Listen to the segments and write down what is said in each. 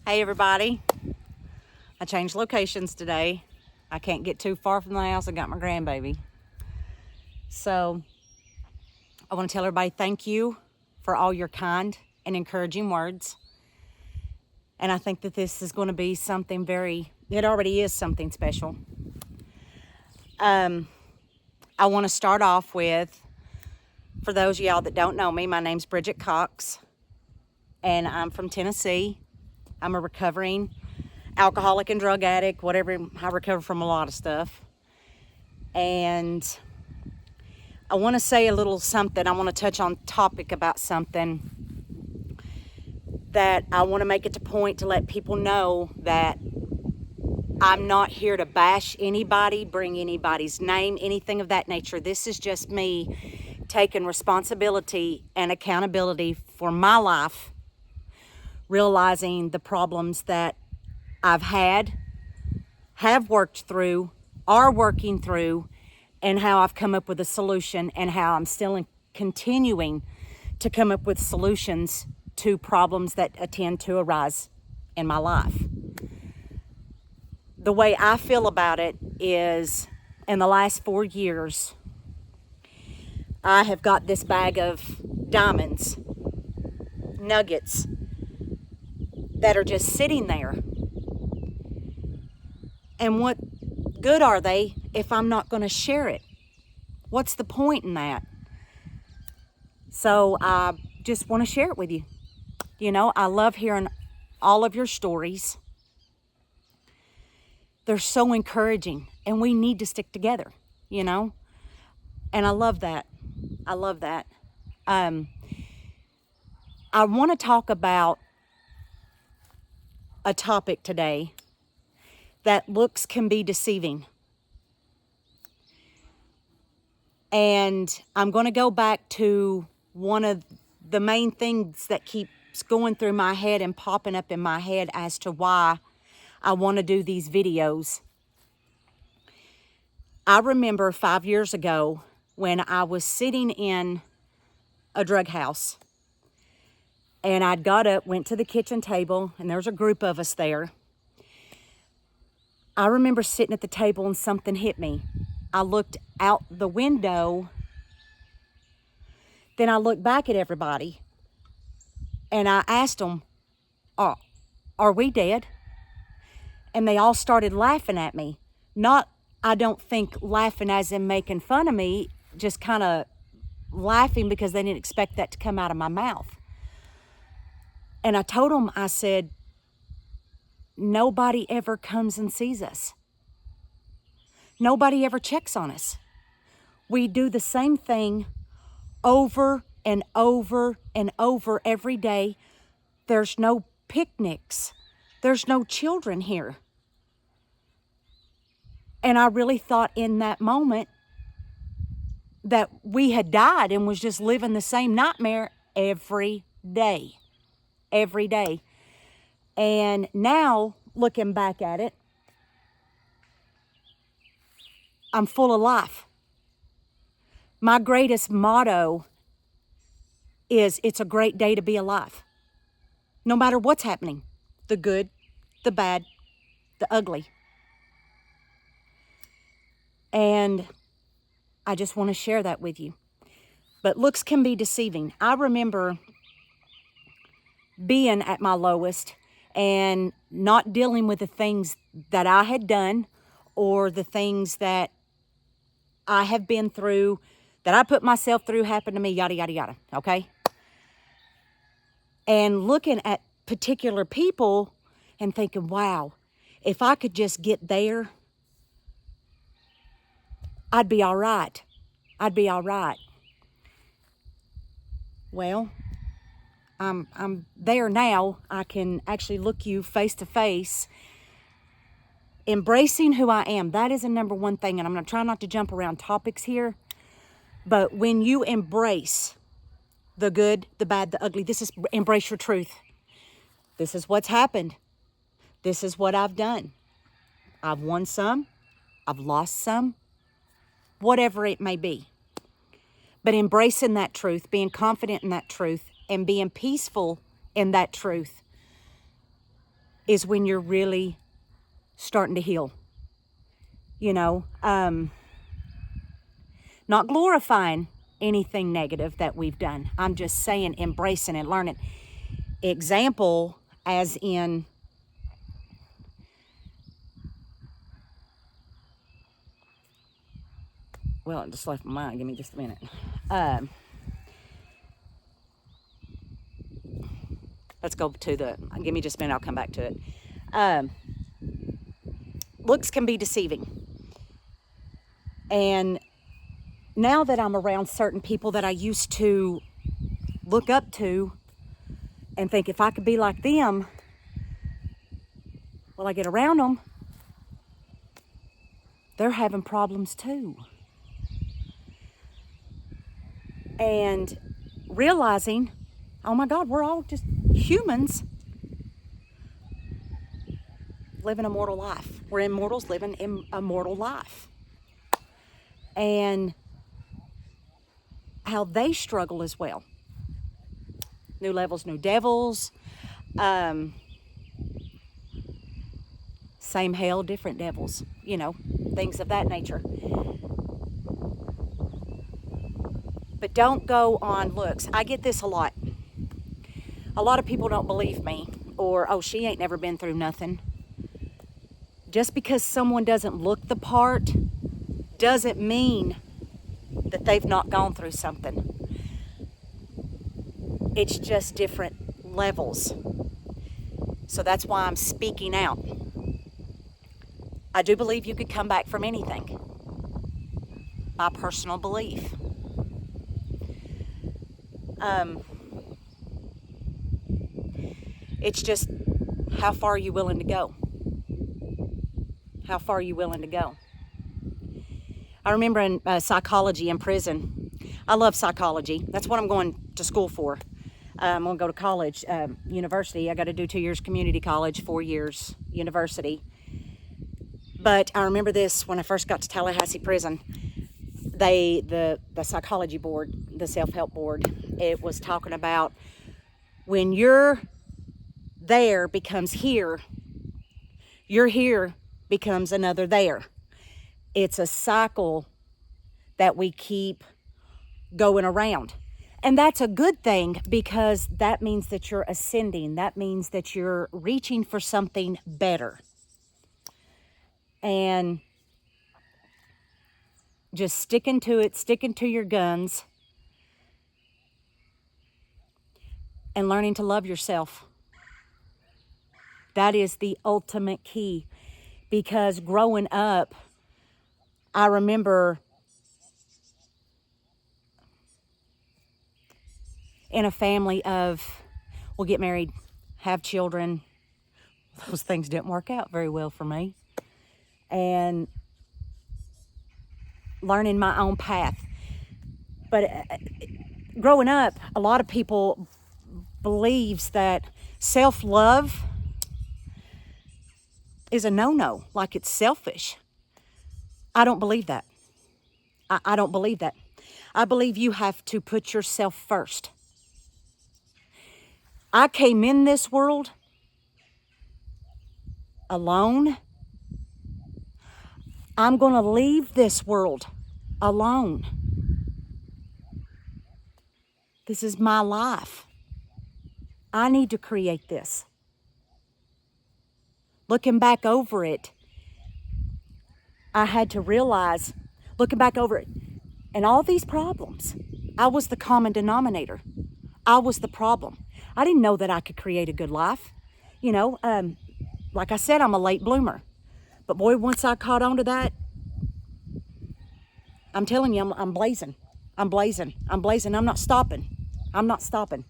Hey everybody, I changed locations today. I can't get too far from the house. I got my grandbaby. So I want to tell everybody thank you for all your kind and encouraging words. And I think that this is going to be something it already is something special. I want to start off with, for those of y'all that don't know me, my name's Bridget Cox and I'm from Tennessee. I'm a recovering alcoholic and drug addict, whatever. I recover from a lot of stuff. And I want to say a little something. I want to touch on topic about something that I want to make it to point to let people know that I'm not here to bash anybody, bring anybody's name, anything of that nature. This is just me taking responsibility and accountability for my life, realizing the problems that I've had, have worked through, are working through, and how I've come up with a solution and how I'm still continuing to come up with solutions to problems that tend to arise in my life. The way I feel about it is, in the last 4 years, I have got this bag of diamonds, nuggets, that are just sitting there. And what good are they if I'm not going to share it? What's the point in that? So I just want to share it with you. You know, I love hearing all of your stories. They're so encouraging, and we need to stick together, you know? And I love that. I love that. I want to talk about a topic today that looks can be deceiving. And I'm going to go back to one of the main things that keeps going through my head and popping up in my head as to why I want to do these videos. I remember 5 years ago when I was sitting in a drug house, and I'd got up, went to the kitchen table, and there was a group of us there. I remember sitting at the table and something hit me. I looked out the window, then I looked back at everybody, and I asked them, are we dead? And they all started laughing at me. Not, I don't think laughing as in making fun of me, just kind of laughing because they didn't expect that to come out of my mouth. And I told them, I said, nobody ever comes and sees us. Nobody ever checks on us. We do the same thing over and over and over every day. There's no picnics. There's no children here. And I really thought in that moment that we had died and was just living the same nightmare every day. Every day. And now, looking back at it, I'm full of life. My greatest motto is, it's a great day to be alive. No matter what's happening, the good, the bad, the ugly. And I just want to share that with you. But looks can be deceiving. I remember being at my lowest and not dealing with the things that I had done or the things that I have been through, that I put myself through, happened to me, yada, yada, yada, okay? And looking at particular people and thinking, wow, if I could just get there, I'd be all right. I'd be all right. Well, I'm there now. I can actually look you face to face. Embracing who I am, that is the number one thing. And I'm going to try not to jump around topics here. But when you embrace the good, the bad, the ugly, this is embrace your truth. This is what's happened. This is what I've done. I've won some. I've lost some. Whatever it may be. But embracing that truth, being confident in that truth, and being peaceful in that truth, is when you're really starting to heal. You know, not glorifying anything negative that we've done. I'm just saying embracing and learning. Example, as in, well, it just left my mind. Give me just a minute. Let's go to give me just a minute. I'll come back to it. Looks can be deceiving. And now that I'm around certain people that I used to look up to and think if I could be like them, well, I get around them, they're having problems too. And realizing, oh my God, we're all just humans living a mortal life. We're immortals living in a mortal life. And how they struggle as well. New levels, new devils. Same hell, different devils. You know, things of that nature. But don't go on looks. I get this a lot. A lot of people don't believe me. Or, oh, she ain't never been through nothing. Just because someone doesn't look the part doesn't mean that they've not gone through something. It's just different levels. So that's why I'm speaking out. I do believe you could come back from anything. My personal belief. It's just, how far are you willing to go? How far are you willing to go? I remember in psychology in prison. I love psychology. That's what I'm going to school for. I'm going to go to college, university. I got to do 2 years community college, 4 years university. But I remember this when I first got to Tallahassee prison. The psychology board, the self-help board, it was talking about when you're there becomes here, your here becomes another there. It's a cycle that we keep going around. And that's a good thing because that means that you're ascending. That means that you're reaching for something better. And just sticking to it, sticking to your guns, and learning to love yourself. That is the ultimate key. Because growing up, I remember in a family of, we'll get married, have children. Those things didn't work out very well for me. And learning my own path. But growing up, a lot of people believes that self-love is a no-no, like it's selfish. I don't believe that. I don't believe that. I believe you have to put yourself first. I came in this world alone. I'm going to leave this world alone. This is my life. I need to create this. Looking back over it, I had to realize, looking back over it, and all these problems, I was the common denominator. I was the problem. I didn't know that I could create a good life. You know, like I said, I'm a late bloomer. But boy, once I caught on to that, I'm telling you, I'm blazing. I'm blazing. I'm blazing. I'm not stopping. I'm not stopping.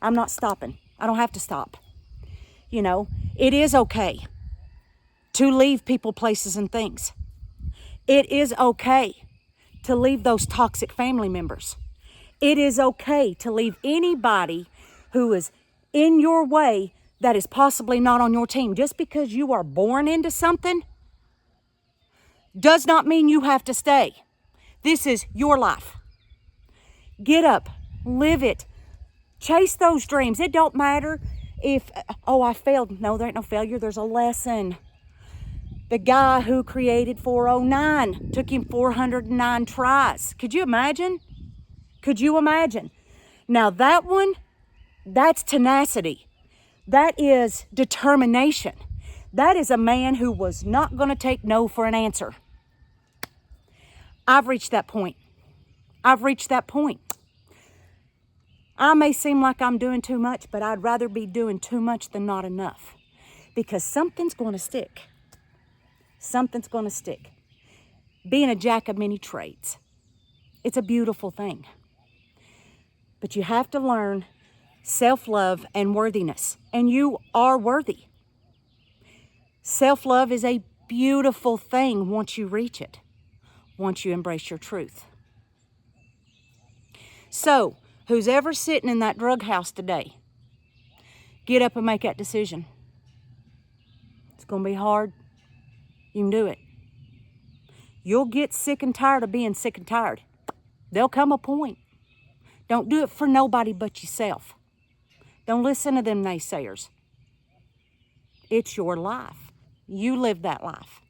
I'm not stopping. I don't have to stop. You know, it is okay to leave people, places, and things. It is okay to leave those toxic family members. It is okay to leave anybody who is in your way that is possibly not on your team. Just because you are born into something does not mean you have to stay. This is your life. Get up, live it, chase those dreams. It don't matter Oh, I failed. No, there ain't no failure. There's a lesson. The guy who created 409 took him 409 tries. Could you imagine? Could you imagine? Now that one, that's tenacity. That is determination. That is a man who was not going to take no for an answer. I've reached that point. I've reached that point. I may seem like I'm doing too much, but I'd rather be doing too much than not enough. Because something's going to stick. Something's going to stick. Being a jack of many trades. It's a beautiful thing. But you have to learn self-love and worthiness. And you are worthy. Self-love is a beautiful thing once you reach it. Once you embrace your truth. So, who's ever sitting in that drug house today, get up and make that decision. It's going to be hard. You can do it. You'll get sick and tired of being sick and tired. There'll come a point. Don't do it for nobody but yourself. Don't listen to them naysayers. It's your life. You live that life.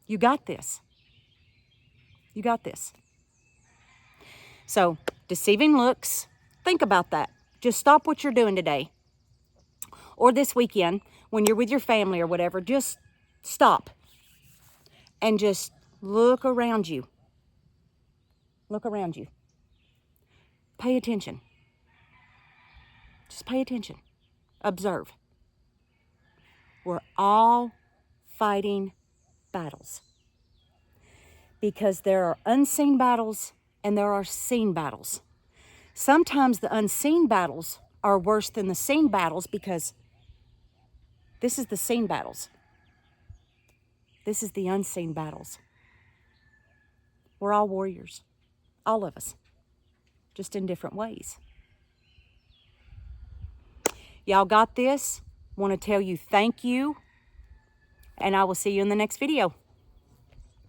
You got this. You got this. So, deceiving looks, think about that. Just stop what you're doing today. Or this weekend, when you're with your family or whatever, just stop. And just look around you. Look around you. Pay attention. Just pay attention. Observe. We're all fighting battles. Because there are unseen battles and there are seen battles. Sometimes the unseen battles are worse than the seen battles because this is the seen battles. This is the unseen battles. We're all warriors. All of us. Just in different ways. Y'all got this? Want to tell you thank you. And I will see you in the next video.